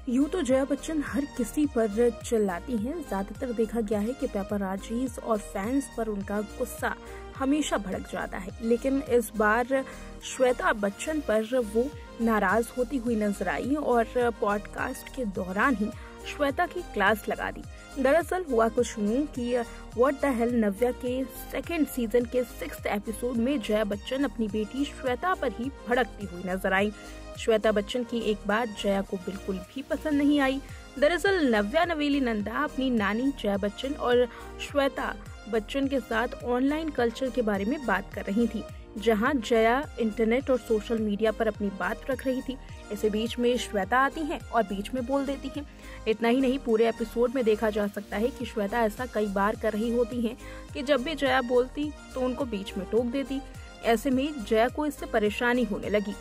यूं तो जया बच्चन हर किसी पर चिल्लाती हैं। ज्यादातर देखा गया है कि पेपराजीज और फैंस पर उनका गुस्सा हमेशा भड़क जाता है, लेकिन इस बार श्वेता बच्चन पर वो नाराज होती हुई नजर आई और पॉडकास्ट के दौरान ही श्वेता की क्लास लगा दी। दरअसल हुआ कुछ यूं कि व्हाट द हेल नव्या के सेकेंड सीजन के 6th एपिसोड में जया बच्चन अपनी बेटी श्वेता पर ही भड़कती हुई नजर आई। श्वेता बच्चन की एक बात जया को बिल्कुल भी पसंद नहीं आई। दरअसल नव्या नवेली नंदा अपनी नानी जया बच्चन और श्वेता बच्चन के साथ ऑनलाइन कल्चर के बारे में बात कर रही थी, जहां जया इंटरनेट और सोशल मीडिया पर अपनी बात रख रही थी। इसे बीच में श्वेता आती हैं और बीच में बोल देती हैं। इतना ही नहीं, पूरे एपिसोड में देखा जा सकता है कि श्वेता ऐसा कई बार कर रही होती हैं कि जब भी जया बोलती तो उनको बीच में टोक देती। ऐसे में जया को इससे परेशानी होने लगी।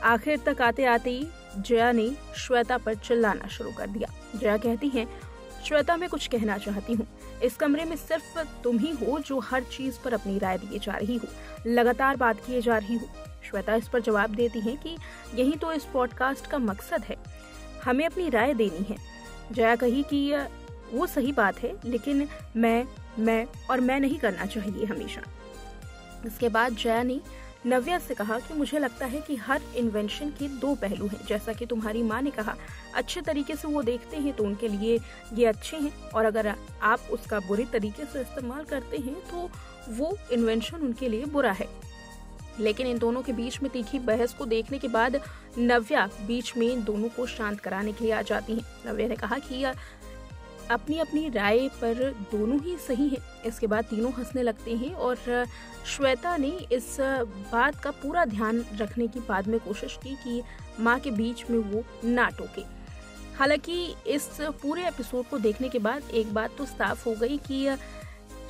आखिर तक आते आते ही जया ने श्वेता पर चिल्लाना शुरू कर दिया। जया कहती हैं, श्वेता मैं कुछ कहना चाहती हूँ, इस कमरे में सिर्फ तुम ही हो जो हर चीज पर अपनी राय दिए जा रही हो, लगातार बात किए जा रही हो। श्वेता इस पर जवाब देती हैं कि यही तो इस पॉडकास्ट का मकसद है, हमें अपनी राय देनी है। जया कही कि वो सही बात है, लेकिन मैं नहीं करना चाहिए हमेशा। इसके बाद जया ने नव्या से कहा कि मुझे लगता है कि हर इन्वेंशन के दो पहलू हैं। जैसा कि तुम्हारी माँ ने कहा, अच्छे तरीके से वो देखते हैं तो उनके लिए ये अच्छे हैं, और अगर आप उसका बुरे तरीके से इस्तेमाल करते हैं तो वो इन्वेंशन उनके लिए बुरा है। लेकिन इन दोनों के बीच में तीखी बहस को देखने के बाद नव्या बीच में दोनों को शांत कराने के लिए आ जाती हैं। नव्या ने कहा कि अपनी अपनी राय पर दोनों ही सही हैं। इसके बाद तीनों हंसने लगते हैं और श्वेता ने इस बात का पूरा ध्यान रखने की बाद में कोशिश की कि माँ के बीच में वो ना टोके। हालांकि इस पूरे एपिसोड को देखने के बाद एक बात तो साफ हो गई कि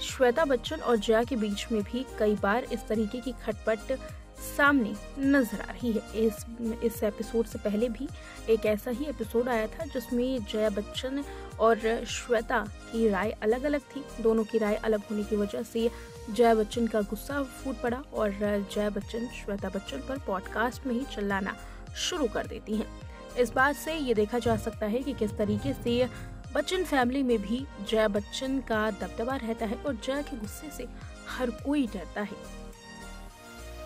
श्वेता बच्चन और जया के बीच में भी कई बार इस तरीके की खटपट सामने नजर आ रही है। इस एपिसोड से पहले भी एक ऐसा ही एपिसोड आया था जिसमें जया बच्चन और श्वेता की राय अलग अलग थी। दोनों की राय अलग होने की वजह से जया बच्चन का गुस्सा फूट पड़ा और जया बच्चन श्वेता बच्चन पर पॉडकास्ट में ही चिल्लाना शुरू कर देती हैं। इस बात से ये देखा जा सकता है कि किस तरीके से बच्चन फैमिली में भी जया बच्चन का दबदबा रहता है और जया के गुस्से से हर कोई डरता है।